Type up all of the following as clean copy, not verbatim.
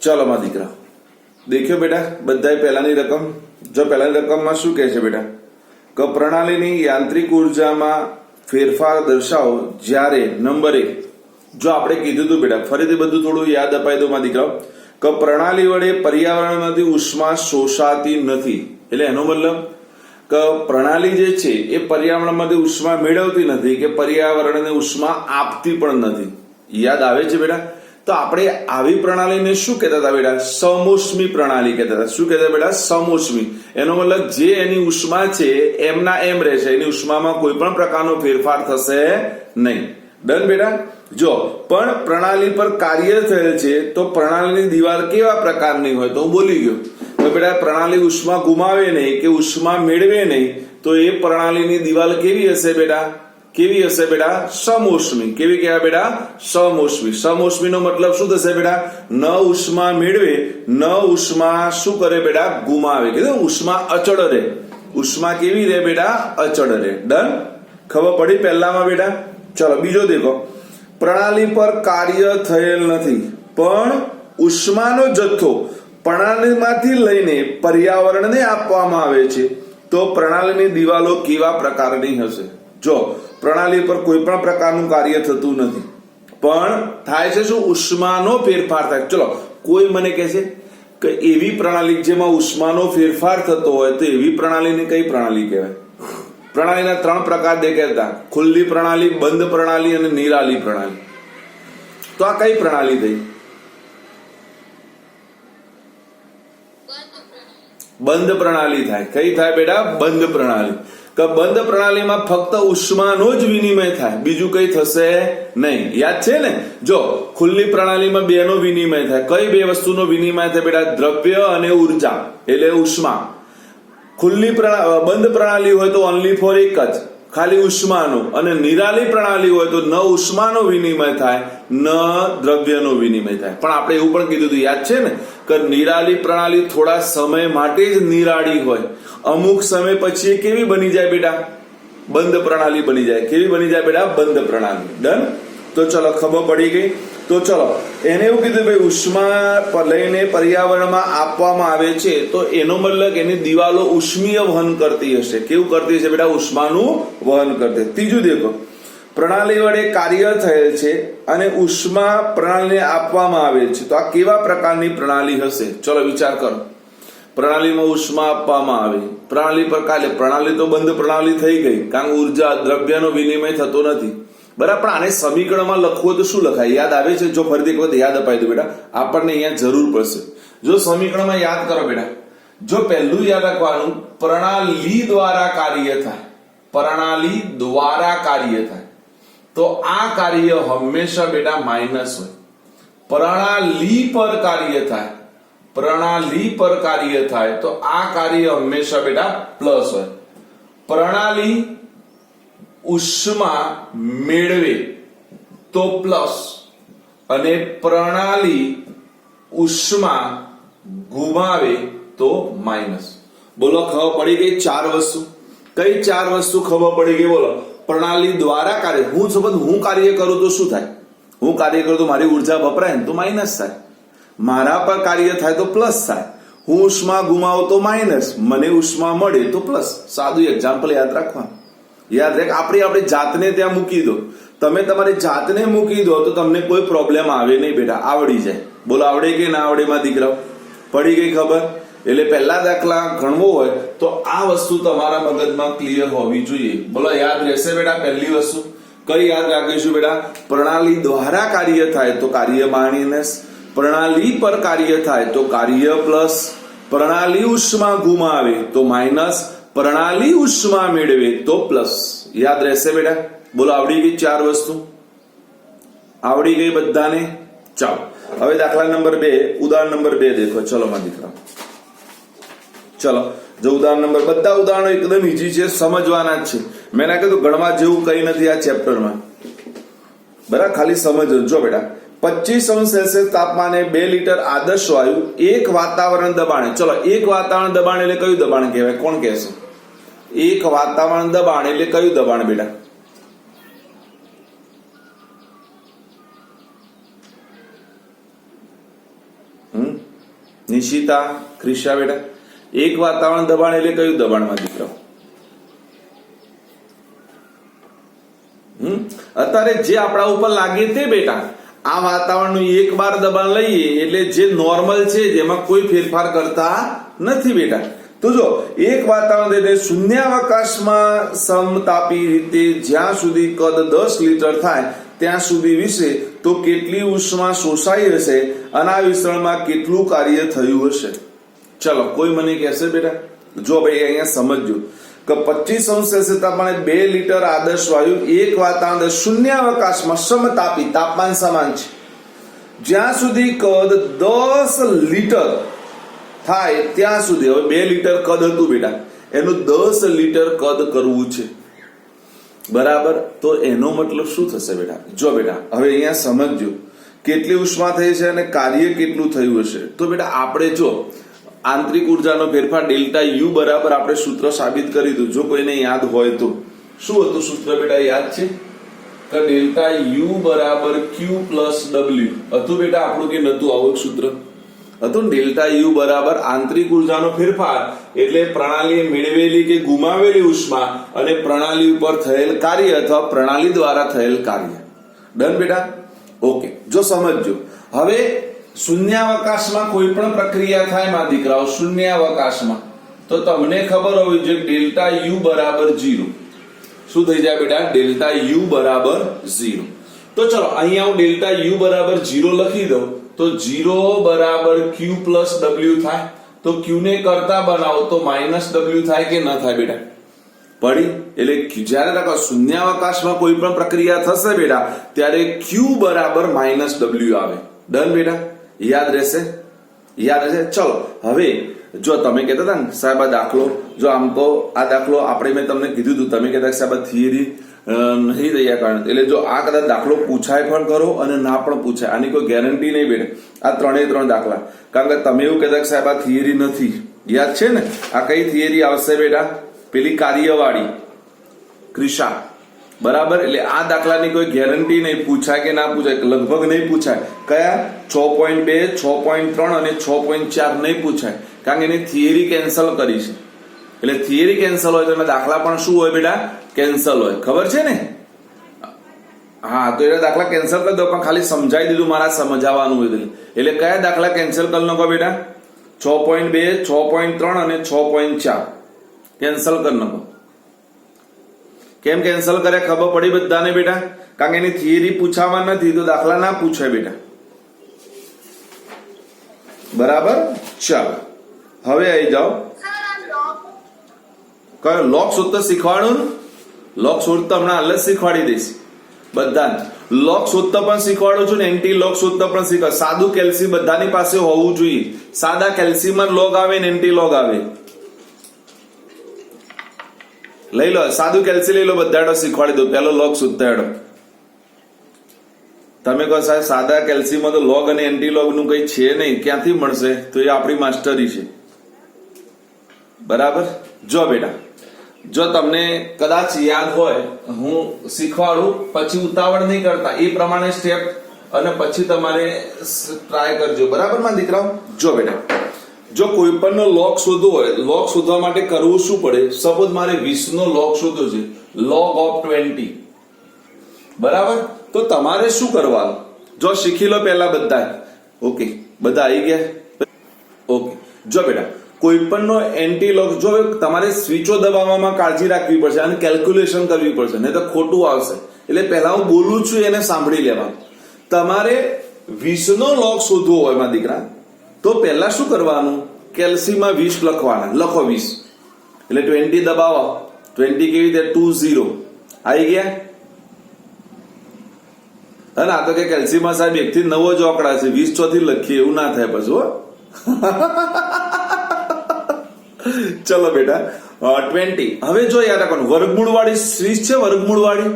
चलो मां दीकरा देखियो बेटा बधाय पहलानी रकम जो पहलानी रकम में शू कहे छे बेटा કે પ્રણાલીની યાંત્રિક ઉર્જામાં ફેરફાર દર્શાવો જ્યારે નંબર 1 જો આપણે કીધું હતું બેટા ફરીથી બધું થોડું યાદ અપાઈ દો માં દીકરાઓ કે પ્રણાલી વડે પર્યાવરણમાંથી ઉષ્મા શોષાતી નથી એટલે એનો મતલબ કે પ્રણાલી જે છે એ પર્યાવરણમાંથી ઉષ્મા મેળવતી નથી કે પર્યાવરણને ઉષ્મા આપતી પણ નથી યાદ આવે છે બેટા તો આપણે આવી પ્રણાલીને શું કહેતા હતા બેટા સમોષ્મી પ્રણાલી કહેતા હતા શું કહેતા બેટા સમોષ્મી એનો મતલબ જે એની ઉષ્મા છે એમના એમ રહેશે એની ઉષ્મામાં કોઈ પણ પ્રકારનો ફેરફાર થશે નહીં ડન બેટા જો પણ પ્રણાલી પર કાર્ય થયેલ છે તો પ્રણાલીની દિવાલ કેવા પ્રકારની હોય તો હું બોલી ગયો તો બેટા પ્રણાલી ઉષ્મા ગુમાવે નહીં કે ઉષ્મા મેળવે નહીં તો એ પ્રણાલીની દિવાલ કેવી હશે બેટા કેવી હશે બેટા સમોષ્મી કેવી કહેવાય બેટા સમોષ્મી સમોષ્મીનો મતલબ શું થશે બેટા ન ઉષ્મા મેળવે ન ઉષ્મા શું કરે બેટા ગુમાવે કીધું ઉષ્મા અચળ રહે ઉષ્મા કેવી રહે બેટા અચળ રહે ડન ખબર પડી પહેલામાં બેટા ચલો બીજો દેખો પ્રણાલી પર કાર્ય થયેલ નથી પણ ઉષ્માનો જથ્થો પ્રણાલીમાંથી લઈને પર્યાવરણને આપવામાં આવે છે તો પ્રણાલીની દિવાલો કેવા પ્રકારની હશે જો પ્રણાલી પર કોઈ પણ પ્રકારનું કાર્ય થતું નથી પણ થાય છે શું ઉષ્માનો ફેરફાર થાય ચલો કોઈ મને કહે છે કે એવી પ્રણાલી જેમાં ઉષ્માનો ફેરફાર થતો હોય તો એવી પ્રણાલીને કઈ પ્રણાલી કહેવાય પ્રણાલીના 3 પ્રકાર દેખાતા ખુલ્લી પ્રણાલી બંધ પ્રણાલી અને નિરાલી પ્રણાલી તો આ કઈ પ્રણાલી થઈ બંધ પ્રણાલી થાય કઈ થાય બેટા બંધ પ્રણાલી કે બંધ પ્રણાલીમાં ફક્ત ઉષ્માનો જ વિનિમય થાય બીજું કઈ થશે નહીં યાદ છે ને જો ખુલ્લી પ્રણાલીમાં બેનો વિનિમય થાય કઈ બે વસ્તુનો વિનિમય થાય બેટા દ્રવ્ય અને ઉર્જા એટલે ઉષ્મા ખુલ્લી બંધ પ્રણાલી હોય તો ઓનલી ફોર એક જ ખાલી ઉષ્માનો અને નિરાલી પ્રણાલી હોય તો ન ઉષ્માનો વિનિમય થાય ન દ્રવ્યનો વિનિમય થાય પણ આપણે એવું પણ કીધું હતું યાદ છે ને કે નિરાલી પ્રણાલી થોડા સમય માટે જ નિરાળી હોય અમુક સમય પછી કેવી બની જાય બેટા બંધ પ્રણાલી બની જાય કેવી બની જાય બેટા બંધ પ્રણાલી ડન તો ચલો ખબર પડી ગઈ તો ચલો એને એવું કીધું ભાઈ ઉષ્મા લઈને પર્યાવરણમાં આપવામાં આવે છે તો એનો મતલબ એની દિવાલો ઉષ્મીય વહન કરતી હશે કેવું કરતી હશે બેટા ઉષ્માનું વહન કરતી ત્રીજું દેખો પ્રણાલી વડે કાર્ય થયેલ છે અને ઉષ્મા પ્રણાલીને આપવામાં આવે છે તો આ કેવા પ્રકારની પ્રણાલી હશે ચલો વિચાર કરો પ્રણાલીમાં ઉષ્મા આપવામાં આવે પ્રણાલી પર પ્રણાલી તો બંધ પ્રણાલી થઈ ગઈ કારણ ઉર્જા દ્રવ્યનો વિનિમય થતો નથી બરાબર આને સમીકરણમાં લખવું તો શું લખાય યાદ આવે છે જો ફરીથી એક વખત યાદ અપાઈ દો બેટા આપણને અહીંયા જરૂર પડશે જો સમીકરણમાં યાદ કરો બેટા જો પહેલું યાદ રાખવાનું પ્રણાલી દ્વારા કાર્ય થાય પ્રણાલી દ્વારા કાર્ય થાય તો આ કાર્ય હંમેશા બેટા માઇનસ હોય પ્રણાલી પર કાર્ય થાય પ્રણાલી પર કાર્ય થાય તો આ કાર્ય હંમેશા બેટા પ્લસ હોય પ્રણાલી ઉષ્મા મેળવે તો પ્લસ અને પ્રણાલી ઉષ્મા ગુમાવે તો માઇનસ બોલો ખબર પડી ગઈ 4 વસ્તુ કઈ 4 વસ્તુ ખબર પડી ગઈ બોલો પ્રણાલી દ્વારા કાર્ય હું કાર્ય કરું તો શું થાય હું કાર્ય કરું તો મારી ઉર્જા વપરાય ને તો માઇનસ થાય મારા પર કાર્ય થાય તો પ્લસ થાય હું ઉષ્મા ગુમાવું તો માઇનસ મને ઉષ્મા મળે તો પ્લસ સાદું એક્ઝામ્પલ યાદ રાખવાનું યાદ રાખ આપણી જાતને ત્યાં મૂકી દો તમે તમારી જાતને મૂકી દો તો તમને કોઈ પ્રોબ્લેમ આવે નહીં બેટા આવડી જાય બોલો આવડે કે ના આવડે માં દીકરાઓ પડી ગઈ ખબર એટલે પહેલા દાખલા ગણવો હોય તો આ વસ્તુ તમારા મગજમાં ક્લિયર હોવી જોઈએ બોલો યાદ રહેશે બેટા પહેલી વસ્તુ કઈ યાદ રાખીશું બેટા પ્રણાલી દ્વારા કાર્ય થાય તો કાર્ય માઇનસ પ્રણાલી પર કાર્ય થાય તો કાર્ય પ્લસ પ્રણાલી ઉષ્મા ગુમાવે તો માઇનસ પ્રણાલી ઉષ્મા મેળવે તો પ્લસ યાદ રહેશે બેટા બોલો આવડી ગઈ 4 વસ્તુ આવડી ગઈ બધાને ચાલો હવે દાખલા નંબર 2 ઉદાહરણ નંબર 2 દેખો ચલો માં દીકરા ચલો જો ઉદાહરણ નંબર બધા ઉદાહરણો એકદમ ઈઝી છે સમજવાના જ છે મેં ના કીધું ગણવા જેવું કઈ નથી આ ચેપ્ટરમાં બરાબર ખાલી સમજો જો બેટા 25°C તાપમાને 2 લીટર આદર્શ વાયુ એક વાતાવરણ દબાણે ચલો એક વાતાવરણ દબાણ એટલે કયું દબાણ કહેવાય કોણ કહેશે એક વાતાવરણ દબાણ એટલે કયું દબાણ બેટા નિશિતા, ક્રિશા બેટા, એક વાતાવરણ દબાણ એટલે કયું દબાણમાં દીકરાઓ? અત્યારે જે આપણા ઉપર લાગે તે બેટા, આ વાતાવરણનું એક બાર દબાણ લઈએ એટલે જે નોર્મલ છે જેમાં કોઈ ફેરફાર કરતા નથી બેટા. તો જો એક વાતાવરણ એટલે શૂન્યાવકાશમાં સમતાપી રીતે જ્યાં સુધી કદ 10 લીટર થાય ત્યાં સુધી વિશે તો કેટલી ઉષ્મા શોષાઈ હશે અને આ વિસ્તરણમાં કેટલું કાર્ય થયું હશે? ચલો કોઈ મને કહેશે બેટા? જો ભાઈ અહીંયા સમજજો કે 25 અંશ સેલ્સિયસ તાપમાને 2 લીટર આદર્શ વાયુ એક વાતાવરણ શૂન્યાવકાશમાં સમતાપી તાપમાન સમાન છે જ્યાં સુધી કદ 10 લીટર થાય ત્યાં સુધી. હવે 2 લીટર કદ હતું બેટા, એનું 10 લીટર કદ કરવું છે, બરાબર? તો એનો મતલબ શું થશે બેટા? જો બેટા હવે અહીંયા સમજજો કેટલી ઉષ્મા થઈ છે અને કાર્ય કેટલું થયું હશે. તો બેટા આપણે જો આંતરિક ઉર્જાનો ફેરફાર ડેલ્ટા યુ બરાબર આપણે સૂત્ર સાબિત કરી દીધું. જો કોઈને યાદ હોય તો શું હતું સૂત્ર બેટા? યાદ છે કે ડેલ્ટા યુ બરાબર ક્યુ પ્લસ ડબલ્યુ હતું બેટા આપણું, કે નતું આવું સૂત્ર હતું? ડેલ્ટા યુ બરાબર આંતરિક ઉર્જાનો ફેરફાર એટલે પ્રણાલીએ મેળવેલી કે ગુમાવેલી ઉષ્મા અને પ્રણાલી ઉપર થયેલ કાર્ય અથવા પ્રણાલી દ્વારા થયેલ કાર્ય. ડન બેટા? ઓકે, જો સમજજો. હવે શૂન્યાવકાશમાં કોઈ પણ પ્રક્રિયા થાય માં દીકરાઓ, શૂન્યાવકાશમાં, તો તમને ખબર હોવી જોઈએ ડેલ્ટા યુ બરાબર 0. શું થઈ જાય બેટા? ડેલ્ટા યુ બરાબર 0. તો ચલો અહીંયા હું ડેલ્ટા યુ બરાબર 0 લખી દઉં તો 0 બરાબર ક્યુ પ્લસ ડબલ્યુ થાય. તો ક્યુ ને કરતા બનાવો તો માઇનસ ડબલ્યુ થાય કે ના થાય બેટા? પડી. એટલે જયારે શૂન્યાવકાશમાં કોઈ પણ પ્રક્રિયા થશે બેટા ત્યારે ક્યુ બરાબર માઇનસ ડબલ્યુ આવે. ડન બેટા? યાદ રહેશે? યાદ રહેશે? ચલો હવે જો તમે કહેતા હતા ને સાહેબ આ દાખલો, જો આમ તો આ દાખલો આપણે મેં તમને કીધું હતું, તમે કહેતા સાહેબ આ થિયરી નહીં રહ્યા કારણ, એટલે જો આ કદાચ દાખલો પૂછાય પણ કરો અને ના પણ પૂછાય, આની કોઈ ગેરંટી નહીં બેટા. આ 3 દાખલા, કારણ કે તમે એવું કહેતા સાહેબ આ થિયરી નથી, યાદ છે ને? આ કઈ થિયરી આવશે બેટા? પેલી કાર્યવાળી, ક્રિશા, બરાબર? એટલે આ દાખલાની કોઈ ગેરંટી નહીં, પૂછાય કે ના પૂછાય, લગભગ નહીં પૂછાય. કયા? 6.2, 6.3 અને 6.4 નહીં પૂછાય, કારણ કે એની થિયરી કેન્સલ કરી છે. એટલે થિયરી કેન્સલ હોય તો એના દાખલા પણ શું હોય બેટા? કેન્સલ હોય. ખબર છે ને? હા, તો એના દાખલા કેન્સલ કરી દો, પણ ખાલી સમજાવી દીધું મારા સમજાવવાનું હોય. એટલે કયા દાખલા કેન્સલ કરી નાખો બેટા? 6.2, 6.3 અને 6.4 કેન્સલ કરી નાખો. કેમ કેન્સલ કરે ખબર પડી બધાને બેટા? કારણ કે એની થિયરી પૂછાવા નથી તો દાખલા ના પૂછાય બેટા, બરાબર? ચાલો હવે આવી જાઓ. કયો લોક સૂત્ર શીખવાડું? લોક સૂત્ર હમણાં હાલ જ શીખવાડી દઈશ બધાને. લોક સૂત્ર પણ શીખવાડું છું ને એન્ટી લોક સૂત્ર પણ શીખવાડ. સાદું કેલ્શિયમ બધાની પાસે હોવું જોઈએ. સાદા કેલ્શિયમ લોગ આવે ને એન્ટી લોગ આવે. લઈ લો સાદું કેલ્શિયમ લઈ લો, બધા શીખવાડી દો. પેલો લોગ સૂત્ર હેડો. તમે કહો સાહેબ સાદા કેલ્શિયમમાં તો લોગ અને એન્ટી લોગ નું કઈ છે નહીં, ક્યાંથી મળશે? તો એ આપણી માસ્ટરી છે, બરાબર? જો બેટા જો તમને કદાચ યાદ હોય હું શીખવાડું, પછી ઉતાવળ નહીં કરતા, એ પ્રમાણે સ્ટેપ અને પછી તમારે ટ્રાય કરજો, બરાબર માં દીકરાઓ? જો બેટા જો કોઈ પણ નો લોગ શોધવો હોય, લોગ શોધવા માટે કરવું શું પડે? સપોઝ મારે 20 નો લોગ શોધવો છે, log of 20, બરાબર? તો તમારે શું કરવાનું? જો શીખી લો પહેલા બધા. ઓકે, બધા આવી ગયા? ઓકે, જો બેટા કોઈ પણ નો એન્ટી લોગ, જો તમારે સ્વિચો દબાવવામાં કાળજી રાખવી પડશે અને કેલ્ક્યુલેશન કરવી પડશે, નહીં તો ખોટું આવશે. એટલે પહેલા હું બોલું છું એને સાંભળી લેવાનું. તમારે 20 નો લોગ શોધવો હોય માં દીકરા, તો પહેલા શું કરવાનું? કેલ્શિયમમાં 20 લખવાના. લખો 20 એટલે 20 દબાવો. 20 કેવી રીતે? 20 આવી ગયા. અને આ તો કે કેલ્શિયમમાં સાહેબ 1 થી 9 જ આંકડા છે, 20 ચોથી લખીએ એવું ના થાય પછી હો. ચલો બેટા 20. હવે જો યાદ રાખવાનું વર્ગમૂળ વાળી સ્વિચ છે, વર્ગમૂળ વાળી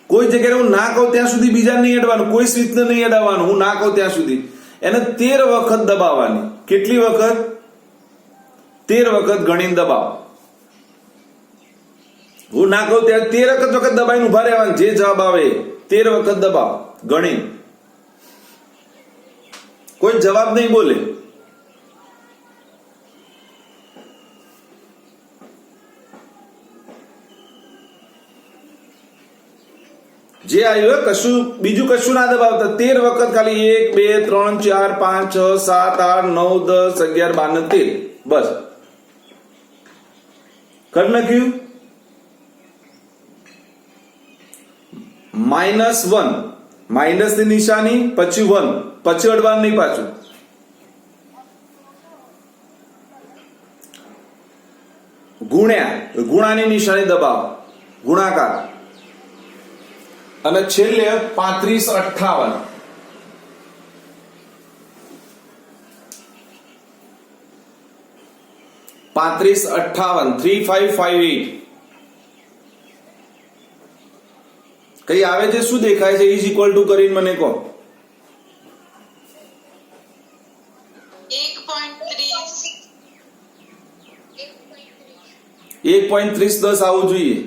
કોઈ જગ્યાએ હું ના કહું ત્યાં સુધી બીજા નહીં અડવાનું, કોઈ સ્વિચને નહીં અડાવવાનું. હું ના કહું ત્યાં સુધી એને 13 વખત દબાવવાની. કેટલી વખત? 13 વખત ગણીને દબાવો. હું ના કહું ત્યાં 13 વખત દબાઈને ઉભા રહેવાનું. જે જવાબ આવે 13 વખત દબાવો ગણી. કોઈ જવાબ નહીં બોલે. જે આવ્યું કશું બીજું કશું ના દબાવતા. 13 વખત ખાલી 1 2 3 4 5 6 7 8 9 10 11 12 13 બસ કરી નાખ્યું. -1 માઇનસ ની નિશાની પછી 1 પછી અડવાનું નહીં પાછું. ગુણાની નિશાની દબાવો ગુણાકાર અને છેલ્લે 35 58 3558 કઈ આવે છે શું દેખાય છે ઇઝ ઇક્વલ ટુ કરીને મને કહો. 1.30 આવવું જોઈએ.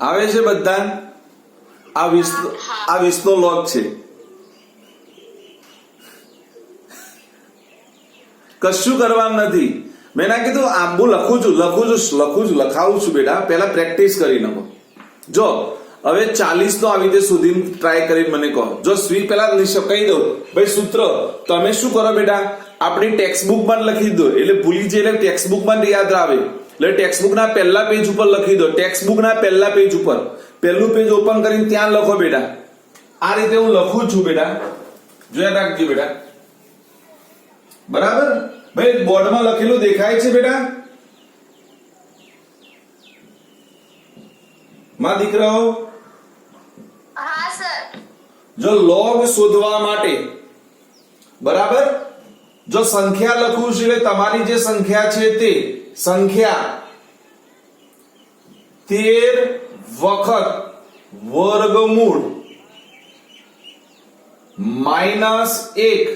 આવે છે બધા. આ 20 નો લોગ છે. કશું કરવાનું નથી. મેં ના કીધું આંબુ લખાવું છું બેટા. પહેલા પ્રેક્ટિસ કરી નાખો. જો હવે 40 તો આવી રીતે સુધી ટ્રાય કરીને મને કહો. જો સ્વી પહેલા કહી દઉં ભાઈ સૂત્ર તમે શું કરો બેટા આપણી ટેક્સ્ટ બુક માં લખી દો એટલે ભૂલી જાય એટલે ટેક્સ્ટ બુક માં યાદ આવે એટલે ટેક્સ્ટ બુક ના પહેલા પેજ ઉપર લખી દો. ટેક્સ્ટ બુક ના પહેલા પેજ ઉપર પહેલું પેજ ઓપન કરીને ત્યાં લખો બેટા. આ રીતે હું લખું છું બેટા જોયા રાખજો બેટા. બરાબર ભાઈ બોર્ડમાં લખેલું દેખાય છે બેટા માં દીકરાઓ. હા સર. જો લોગ શોધવા માટે બરાબર જો સંખ્યા લખું છું એટલે તમારી જે સંખ્યા છે તે સંખ્યા 13 વખત વર્ગમૂળ -1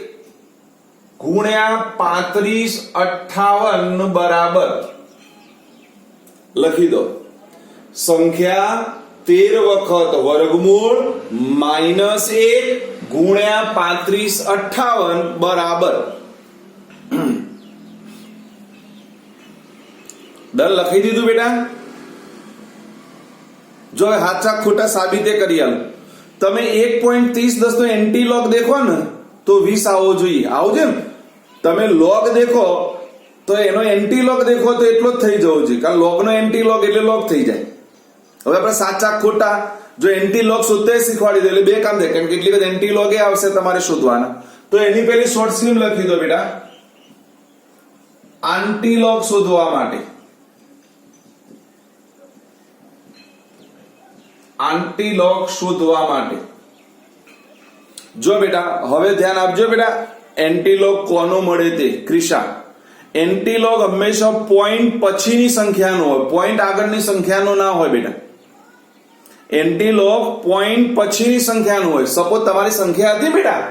ગુણ્યા 3558 બરાબર લખી દો. સંખ્યા 13 વખત વર્ગમૂળ -1 ગુણ્યા 3558 બરાબર. ડન લખી દીધું બેટા. જો હવે સાચા ખોટા સાબિતે કરી આલો. તમે 1.30 નો એન્ટી લોગ દેખો ને તો 20 આવવો જોઈએ. આવજો ને તમે લોગ દેખો તો એનો એન્ટી લોગ દેખો તો એટલો જ થઈ જવો જોઈએ કારણ લોગ નો એન્ટી લોગ એટલે લોગ થઈ જાય. હવે આપણે સાચા ખોટા જો એન્ટી લોગ શોધતા શીખવાડી દે એટલે બે કામ થાય કારણ કે કેટલી વખત એન્ટી લોગ આવશે તમારે શોધવાના. તો એની પહેલી શોર્ટ સ્કીમ લખી દો બેટા. આંટી લોગ શોધવા માટે આંટી લોગ શોધવા માટે જો બેટા હવે ધ્યાન આપજો બેટા. એન્ટી લોગ કોનો મળે તે ક્રિશા. એન્ટી લોગ હંમેશા પોઈન્ટ પછીની સંખ્યાનો હોય પોઈન્ટ આગળની સંખ્યાનો ના હોય બેટા. એન્ટી લોગ પોઈન્ટ પછીની સંખ્યાનો હોય. સપોઝ તમારી સંખ્યા હતી બેટા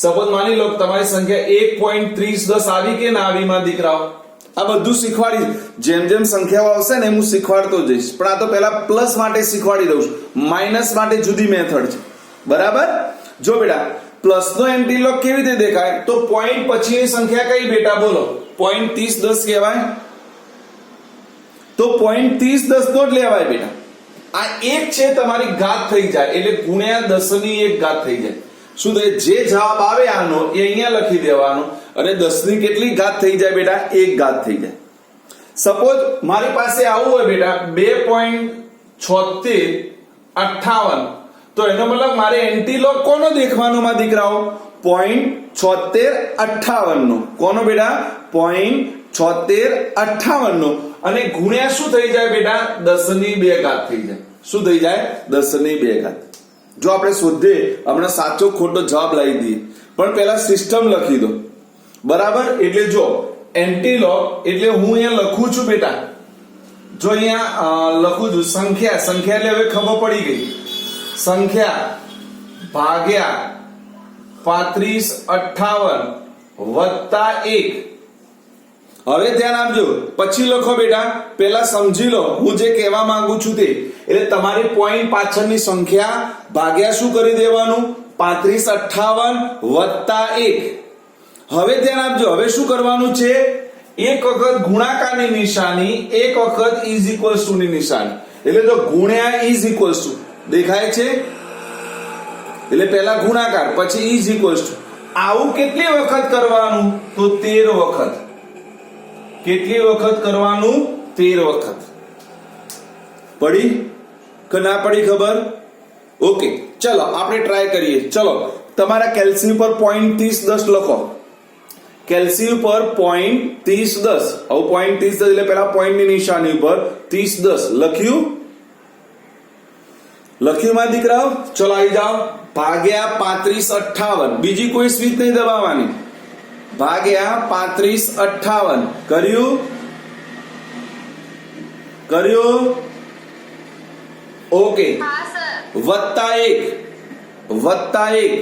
સપોઝ માની લો તમારી સંખ્યા 1.30 આવી કે ના આવી માં દીકરાઓ. આ બધું શીખવાડી જેમ જેમ સંખ્યાઓ આવશે ને હું શીખવાડતો જઈશ પણ આ તો પહેલા પ્લસ માટે શીખવાડી દઉં છું. માઇનસ માટે જુદી મેથડ છે બરાબર. જો બેટા પ્લસ નો એન્ટી લોગ કેવી રીતે દેખાય તો પોઈન્ટ પછીની સંખ્યા કઈ બેટા બોલો 0.30 કહેવાય તો 0.30 નો જ લેવાય બેટા. આ એક છે તમારી ઘાત થઈ જાય એટલે ગુણ્યા 10 ની 1 ઘાત થઈ જાય. શું થાય જે જવાબ આવે આનો એ અહીંયા લખી દેવાનો અને 10 ની કેટલી ઘાત થઈ જાય બેટા 1 ઘાત થઈ જાય. સપોઝ મારી પાસે આવું હોય બેટા 2.7658 તો એનો મતલબ મારે એન્ટી લોગ કોનો દેખવાનો માં દીકરાઓ 0.7658 નો. કોનો બેટા 0.7658 નો અને ગુણ્યા શું થઈ જાય બેટા 10 ની 2 ઘાત થઈ જાય. શું થઈ જાય 10 ની 2 ઘાત. જો આપણે શોધીએ હમણાં સાચો ખોટો જવાબ લાવી દઈએ પણ પહેલા સિસ્ટમ લખી દો બરાબર. એટલે જો એન્ટી લોગ એટલે હું અહીંયા લખું છું બેટા જો અહીંયા લખું છું સંખ્યા એટલે હવે ખબર પડી ગઈ સંખ્યા ભાગ્યા 3558 વત્તા 1. હવે ધ્યાન આપજો પછી લખો બેટા પહેલા સમજી લો હું જે કહેવા માંગુ છું તે એટલે તમારી પોઈન્ટ પાછળની સંખ્યા ભાગ્યા શું કરી દેવાનું 3558 વત્તા 1. હવે ધ્યાન આપજો, હવે શું કરવાનું છે? એક વખત ગુણાકારની નિશાની, એક વખત ઇઝ ઇક્વલ્સ ટુ ની નિશાની. એટલે જો ગુણ્યા ઇઝ ઇક્વલ્સ ટુ દેખાય છે, એટલે પહેલા ગુણાકાર પછી ઇઝ ઇક્વલ્સ ટુ. આવું કેટલી વખત કરવાનું? તો 13 વખત. કેટલી વખત કરવાનું? 13 વખત. પડી કે ના પડી ખબર? ઓકે, ચલો આપણે ટ્રાય કરીએ. ચલો તમારા કેલ્સી પર 0.3010 લખો. કેલ્સી પર 0.3010. હવે 0.3010 એટલે પેલા પોઈન્ટ ની નિશાની ઉપર 3010 લખ્યું. લખ્યું માં દીકરાઓ? ચલો આવી જાઓ. ભાગ્યા 3558. બીજી કોઈ સ્વિચ નહીં દબાવવાની. ભાગ્યા 3558. કર્યું? કર્યું? ઓકે. હા સર. વત્તા 1. વત્તા 1.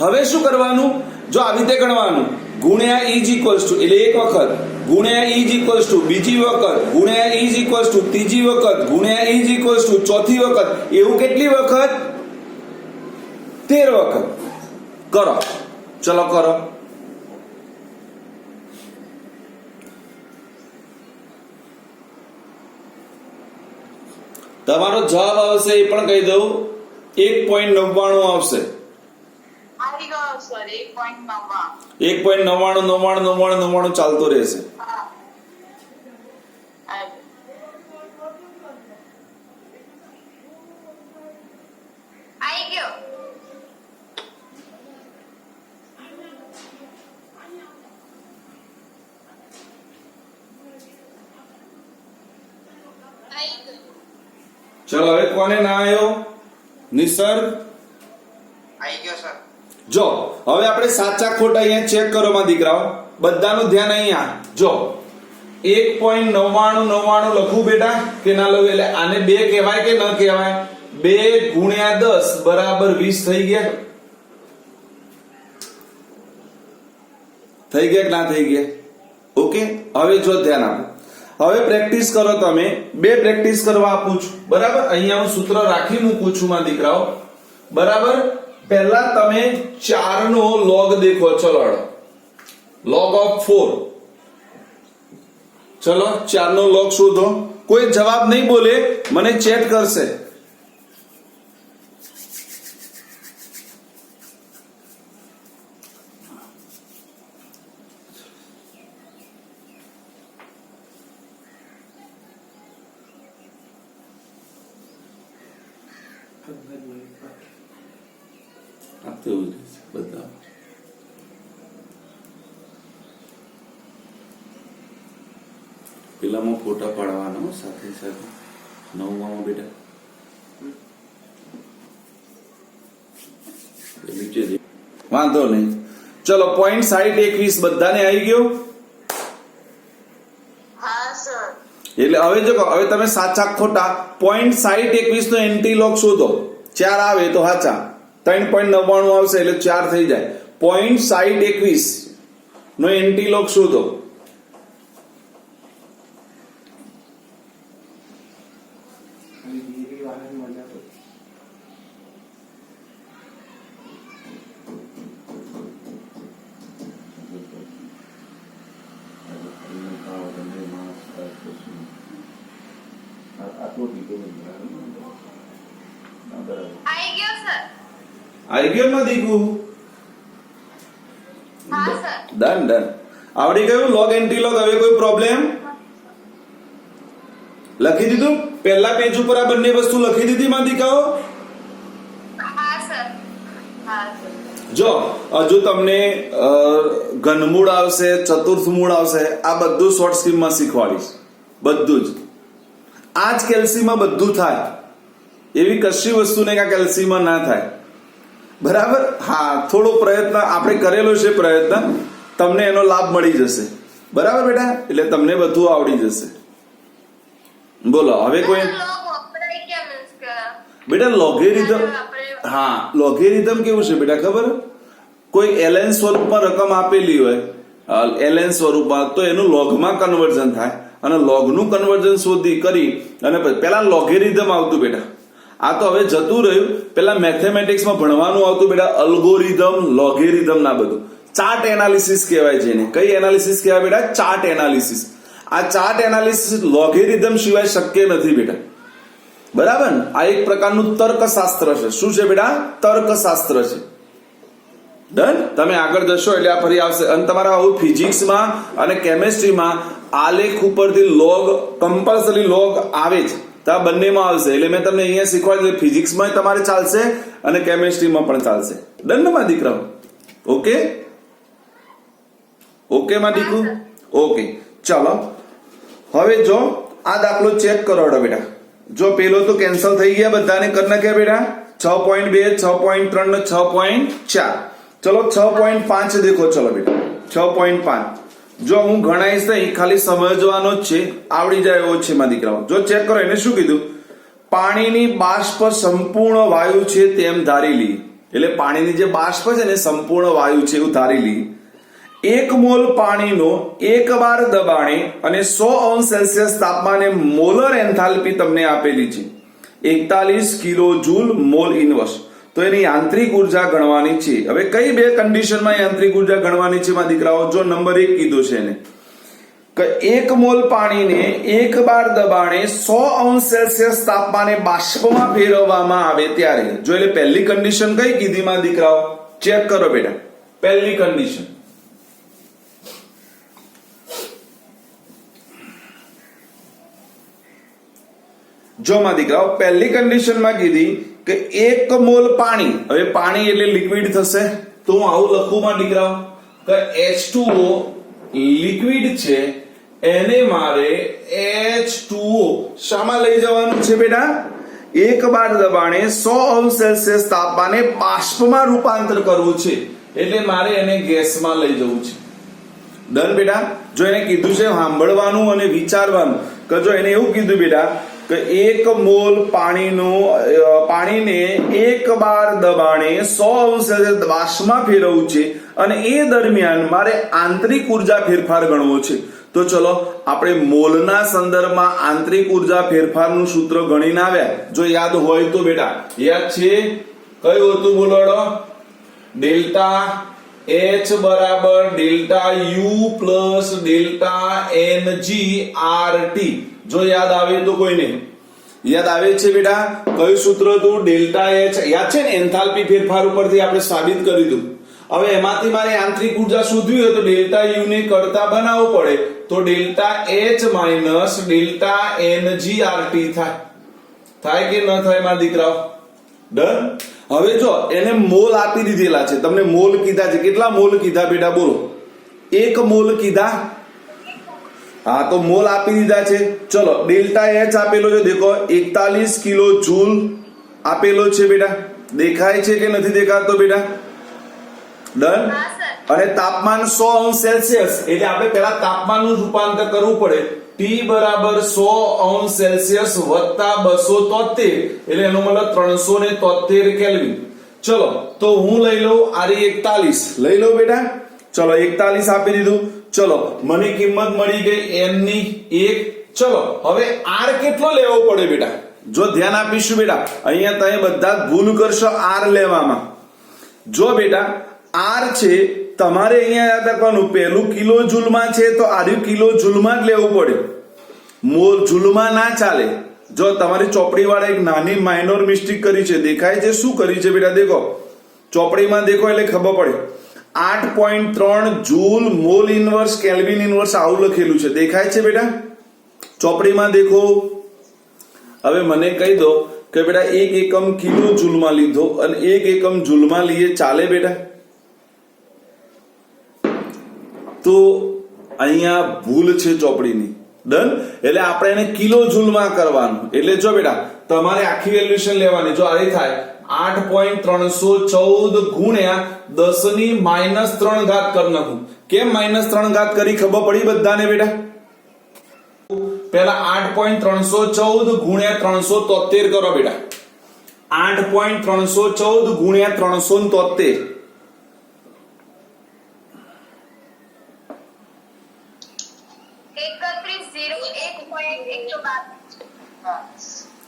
હવે શું કરવાનું? જો આવી રીતે ગણવાનું. ગુણ્યા ઇઝ ઇક્વલ્સ ટુ એટલે એક વખત, ગુણ્યા ઇઝ ઇક્વલ્સ ટુ બીજી વખત, ગુણ્યા ઇઝ ઇક્વલ્સ ટુ ત્રીજી વખત, ગુણ્યા ઇઝ ઇક્વલ્સ ટુ ચોથી વખત. એવું કેટલી વખત? 13 વખત. કરો, ચલો કરો. તમારો જવાબ આવશે એ પણ કહી દઉં, 1.99 આવશે. આવી ગયો સર 1.9. 1.99 ચાલતો રહેશે. હા. આવી ગયો. આવી ગયો. ચલો હવે કોને ના આવ્યો? નિસર્ગ. આવી ગયો સર. જો હવે આપણે સાચા ખોટા અહીંયા ચેક કરો માં દીકરાઓ. બધાનું ધ્યાન અહીંયા. જો 1.99 લખું બેટા કે ના લખું? એટલે આને 2 કહેવાય કે ન કહેવાય? 2 ગુણ્યા 10 બરાબર 20 થઈ ગયા. થઈ ગયા કે ના થઈ ગયા? ઓકે, હવે જો ધ્યાન આપો. હવે પ્રેક્ટિસ કરો તમે. 2 પ્રેક્ટિસ કરવા આપું છું, બરાબર? અહીંયા હું સૂત્ર રાખી મૂકું છું માં દીકરાઓ, બરાબર? પહેલા તમે 4 નો log દેખો. ચલો log of 4. ચલો 4 નો log શોધો. કોઈ જવાબ નહીં બોલે, મને ચેટ કરશે. બધા પેલામાં ફોટા પાડવાના સાથે સાથે 9માં બેટા વાંધો નહીં. ચલો 0.6021 બધાને આવી ગયો? હા સર. એટલે હવે જો હવે તમે સાચા ખોટા 0.6021 નો એન્ટી લોગ શોધો. 4 આવે તો સાચા, 3.99 આવશે એટલે 4 થઈ જાય. 0.6021 નો એન્ટી લોગ શોધો. આવી ગયો સર. આવી ગયો માં દીકુ? હા સર. ડન. આવડી ગયું લોગ એન્ટી લોગ? હવે કોઈ પ્રોબ્લેમ? લખી દીધું? પહેલા પેજ ઉપર આ બંને વસ્તુ લખી દીધી માં દીકાઓ? હા સર. હા સર. જો હજુ તમને ઘનમૂળ આવશે, ચતુર્થ મૂળ આવશે, આ બધું શોર્ટ સ્કીમમાં શીખવાડીશ. બધું જ આ જ કેલ્સીમાં બધું થાય. એવી કશી વસ્તુ નહીં કે કેલ્સીમાં ના થાય, બરાબર? હા, થોડો પ્રયત્ન આપણે કરેલો છે, પ્રયત્ન તમને એનો લાભ મળી જશે, બરાબર બેટા? એટલે તમને બધું આવડી જશે. બોલો હવે કોઈ? લોગ વપરાય કેમ કે બેટા લોગેરિધમ, હા લોગેરિધમ કેવું છે બેટા ખબર? કોઈ એલએન સ્વરૂપમાં રકમ આપેલી હોય, એલએન સ્વરૂપમાં, તો એનું લોગમાં કન્વર્ઝન થાય અને લોગનું કન્વર્ઝન શોધી કરી અને પેલા લોગેરિધમ આવતું બેટા. આ તો હવે જતું રહ્યું. પેલા મેથેમેટિક્સમાં ભણવાનું આવતું બેટા અલ્ગોરિધમ, લોગેરિધમ ના બધું. ચાર્ટ એનાલિસિસ કહેવાય છે એને. કઈ એનાલિસિસ કહેવાય બેટા? Chart analysis. આ ચાર્ટ એનાલિસિસ લોગેરિધમ સિવાય શક્ય નથી બેટા. બરાબર ને? આ એક પ્રકારનું તર્કશાસ્ત્ર છે. શું છે બેટા? તર્કશાસ્ત્ર છે. ડન. તમે આગળ જશો એટલે આ ફરી આવશે. અને તમારા આવું ફિઝિક્સમાં અને કેમેસ્ટ્રીમાં આલેખ ઉપરથી લોગ, કમ્પલસરી લોગ આવે જ. તો આ બંનેમાં આવશે. એટલે મેં તમને અહીંયા શીખવાડ્યું, ફિઝિક્સમાં તમારે ચાલશે અને કેમેસ્ટ્રીમાં પણ ચાલશે. ડન ને માં દીકરાઓ? ઓકે ઓકે માં દીકરું? ઓકે ચલો હવે જો આ દાખલો ચેક કરો બેટા. જો પેલો તો કેન્સલ થઈ ગયા, બધાને કરી નાખ્યા બેટા. 6.2, 6.3 ને 6.4. ચલો 6.5 દેખો. ચલો બેટા 6.5. જો હું ગણાઈશ નહીં, ખાલી સમજવાનો જ છે, આવડી જાય એવો છે માં દીકરાઓ. જો ચેક કરો, એને શું કીધું? પાણીની બાષ્પ સંપૂર્ણ વાયુ છે તેમ ધારી લી. એટલે પાણીની જે બાષ્પ છે ને સંપૂર્ણ વાયુ છે એવું ધારી લી. 1 મોલ પાણીનો 1 બાર દબાણે અને 100°C તાપમાને મોલર એન્થાલ્પી તમને આપેલી છે 41 કિલો જૂલ મોલ ઇનવર્સ. તો એની યાંત્રિક ઉર્જા ગણવાની છે. હવે કઈ બે કન્ડિશનમાં યાંત્રિક ઉર્જા ગણવાની છે માં દીકરાઓ? જો નંબર 1 કીધું છે એને કે 1 મોલ પાણીને 1 બાર દબાણે 100°C તાપમાને બાષ્પમાં ફેરવવામાં આવે ત્યારે. જો એટલે પહેલી કન્ડિશન કઈ કીધી માં દીકરાઓ? ચેક કરો બેટા. પહેલી કન્ડિશન જો માં દીકરાઓ પહેલી કન્ડિશનમાં કીધી કે 1 મોલ પાણી. હવે પાણી એટલે લિક્વિડ થશે, તો હું આવું લખું માં દીકરાઓ કે H2O લિક્વિડ છે, એને મારે H2O શામાં લઈ જવાનું છે બેટા? 1 બાર દબાણે 100°C તાપમાને બાષ્પમાં રૂપાંતર કરવું છે. એટલે મારે એને ગેસમાં લઈ જવું છે. ડન બેટા? જો એને કીધું છે સાંભળવાનું અને વિચારવાનું કે જો એને એવું કીધું બેટા કે 1 મોલ પાણીને 1 બાર દબાણે 100° બાષ્પમાં ફેરવવું છે અને એ દરમિયાન મારે આંતરિક ઉર્જા ફેરફાર ગણવો છે. તો ચલો આપણે મોલના સંદર્ભમાં આંતરિક ઉર્જા ફેરફારનું સૂત્ર ગણીને આવ્યા. જો યાદ હોય તો બેટા યાદ છે? કયું હતું બોલો? ડેલ્ટા H બરાબર delta U plus delta NG RT. જો યાદ આવે તો કોઈને યાદ આવે છે બેટા? કયું સૂત્ર હતું? Delta H. યાદ છે ને? એન્થાલ્પી ફેરફાર ઉપરથી આપણે સાબિત કરી દીધું. હવે એમાંથી મારે આંતરિક ઉર્જા શોધવી હોય તો ડેલ્ટા U ને કરતા બનાવવું પડે, તો delta H minus delta NG RT થાય કે ન થાય મારા દીકરાઓ? ડન. હવે જો એને મોલ આપી દીધેલા છે, તમને મોલ કીધા છે. કેટલા મોલ કીધા બેટા બોલો? 1 મોલ કીધા. હા તો મોલ આપી દીધા છે. ચલો ડેલ્ટા H આપેલો છે, દેખો 41 કિલો જૂલ આપેલો છે બેટા. દેખાય છે કે નથી દેખાતો બેટા? ડન. અને તાપમાન 100°C. એટલે આપણે પહેલા તાપમાનનું રૂપાંતર કરવું પડે. T બરાબર 100°C વત્તા 273, એટલે એનો મતલબ 373 કેલ્વિન. ચલો તો હું લઈ લઉં આરી 41 લઈ લઉં બેટા. ચલો 41 આપી દીધું. ચલો મને કિંમત મળી ગઈ n ની 1. ચલો હવે r કેટલો લેવો પડે બેટા? જો ધ્યાન આપીશું બેટા, અહીંયા તમે બધા ભૂલ કરશો r લેવામાં. જો બેટા r છે તમારે અહીંયા યાદ રાખવાનું, પહેલું કિલો જૂલમાં છે તો આર્યું કિલો જૂલમાં જ લેવું પડે, મોલ જૂલમાં ના ચાલે. જો તમારી ચોપડી વાળા એક નાની માઇનોર મિસ્ટેક કરી છે. દેખાય છે શું કરી છે બેટા? દેખો ચોપડીમાં દેખો એટલે ખબર પડે. 8.3 joule mall inverse kelvin inverse આવું લખેલું છે. દેખાય છે બેટા? ચોપડીમાં દેખો. હવે મને કહી દો કે બેટા 1 એકમ કિલો જૂલમાં લીધો અને 1 એકમ જૂલમાં લઈએ, ચાલે બેટા? તો અહીંયા ભૂલ છે ચોપડીની. ડન. એટલે આપણે એને કિલો જૂલમાં કરવાનું. એટલે જો બેટા તમારે આખી વેલ્યુએશન લેવાની. જો આ થાય 8.314 ગુણ્યા 10 ની -3 ઘાત કરી નાખું. કેમ -3 કરી ખબર પડી બધાને બેટા? પહેલા 8.314 ગુણ્યા 373 કરો બેટા. 8.314 ગુણ્યા 373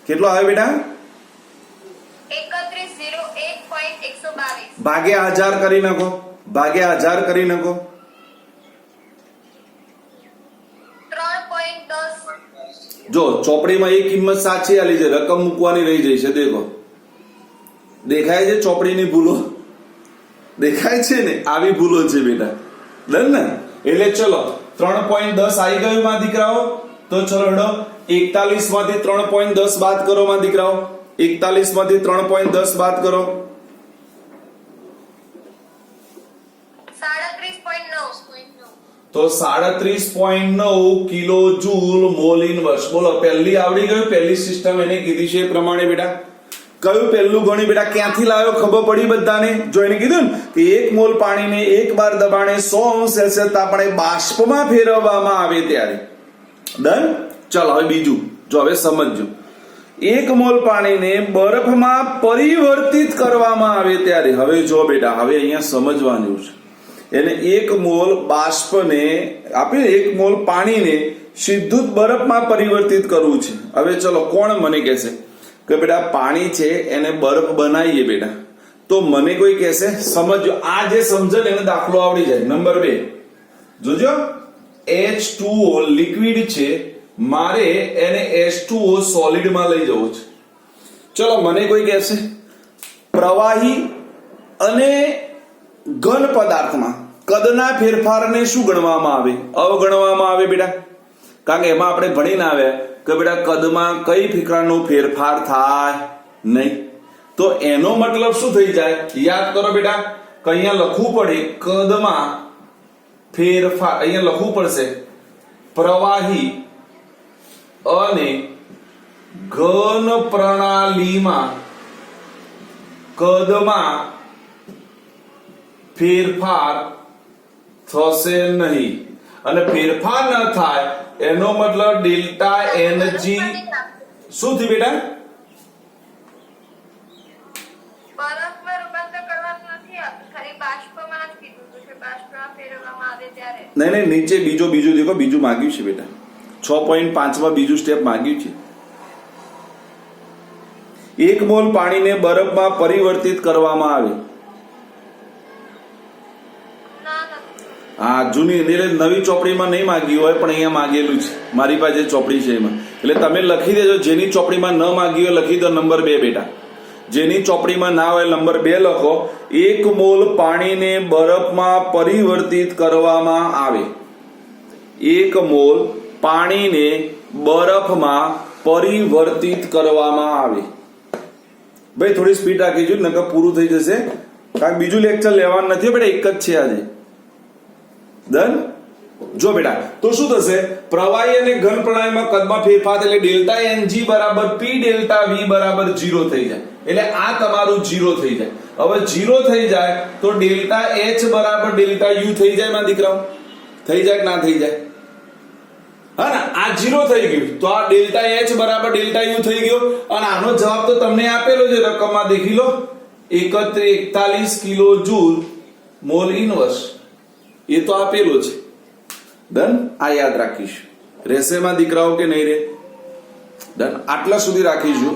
કેટલો આવે બેટા? 3.122. ભાગ્યા 1000 કરી નાખો, ભાગ્યા 1000 કરી નાખો. 3.10. જો ચોપડીમાં એક કિંમત સાચી આલી છે, રકમ મૂકવાની રહી જાય છે. દેખો, દેખાય છે ચોપડીની ભૂલો? દેખાય છે ને? આવી ભૂલો છે બેટા. ડન ને? એટલે ચલો 3.10 આવી ગયું માં દીકરાઓ. તો ચલો હેડો 41 માંથી 3.10 બાદ કરો માં દીકરાઓ. 41 માંથી 3.10 બાદ કરો. 37.9. તો 37.9 કિલો જૂલ મોલ ઇનવર્સ. બોલો, પહેલી આવડી ગયું? પહેલી સિસ્ટમ એને કીધી છે એ પ્રમાણે બેટા. કયું પહેલું ગણી બેટા? ક્યાંથી લાવ્યો? ખબર પડી બધાને? જો એને કીધું ને કે 1 મોલ પાણીને 1 બાર દબાણે 100°C તાપણે બાષ્પમાં ફેરવવામાં આવે ત્યારે. ડન. ચાલો હવે બીજું જો, હવે સમજજો. 1 મોલ પાણીને બરફમાં પરિવર્તિત કરવામાં આવે ત્યારે. હવે જો બેટા, હવે અહીંયા સમજવાનું છે. એને 1 મોલ બાષ્પને આપીને 1 મોલ પાણીને સીધું જ બરફમાં પરિવર્તિત કરવું છે. હવે ચલો, કોણ મને કહેશે કે બેટા પાણી છે એને બરફ બનાવીએ બેટા, તો મને કોઈ કહેશે સમજો. આ જે સમજણ એને દાખલો આવડી જાય. નંબર 2 જોજો, H2O લિક્વિડ છે, મારે એને H2O સોલિડમાં લઈ જવું છે. ચલો, મને કોઈ કહેશે પ્રવાહી અને ઘન પદાર્થમાં કદના ફેરફારને શું ગણવામાં આવે? અવગણવામાં આવે બેટા. કારણ કે એમાં આપણે ભણીને આવ્યા કે બેટા કદમાં કઈ પ્રકારનો ફેરફાર થાય નહીં. તો એનો મતલબ શું થઈ જાય? યાદ કરો બેટા કે અહીંયા લખવું પડે કદમાં ફેરફાર. અહીંયા લખવું પડશે પ્રવાહી અને ઘન પ્રણાલીમાં કદમાં ફેરફાર થશે નહીં. અને ફેરફાર ન થાય એનો મતલબ ડેલ્ટા એનજી શું થયું બેટા? બરફમાં રૂપાંતર કરવાનું નથી આપતું, ખાલી બાષ્પમાં જ કીધું હતું કે બાષ્પમાં ફેરવવામાં આવે ત્યારે. નહીં, નીચે બીજું દેખો, બીજું માંગ્યું છે બેટા. 6.5 માં બીજું સ્ટેપ માંગ્યું છે. 1 મોલ પાણીને બરફમાં પરિવર્તિત કરવામાં આવે. હા, જૂની એટલે નવી ચોપડીમાં નહીં માંગ્યું હોય, પણ અહીંયા માંગેલું છે. મારી પાસે ચોપડી છે એમાં. એટલે તમે લખી દેજો. જેની ચોપડીમાં ન માંગ્યું હોય લખી દો નંબર 2 બેટા. જેની ચોપડીમાં ના હોય નંબર 2 લખો. 1 મોલ પાણીને બરફમાં પરિવર્તિત કરવામાં આવે. 1 મોલ પાણીને બરફમાં પરિવર્તિત કરવામાં આવે. ભાઈ થોડી સ્પીડ રાખીજો, નકર પૂરું થઈ જશે. કારણ બીજું લેક્ચર લેવાનું નથી બેટા, એક જ છે આજે. ડન. જો બેટા, તો શું થશે? પ્રવાહી અને ઘન પ્રણાલીમાં કદમાં ફેરફાર એટલે ડેલ્ટા એનજી બરાબર પી ડેલ્ટા વી બરાબર 0 થઈ જાય. એટલે આ તમારું 0 થઈ જાય. હવે 0 થઈ જાય તો ડેલ્ટા એચ બરાબર ડેલ્ટા યુ થઈ જાય માં દીકરાઓ. થઈ જાય કે ના થઈ જાય? હા ને, આ 0 થઈ ગયું તો આ ડેલ્ટા એચ બરાબર ડેલ્ટા યુ થઈ ગયો. અને આનો જવાબ તો તમને આપેલો છે રકમમાં, દેખી લો. 41 કિલો જૂલ મોલ ઇનવર્સ એ તો આપેલો છે. ડન. આ યાદ રાખીશું. રહેશે માં દીકરાઓ કે નહીં રે? ડન. આટલા સુધી રાખીશું.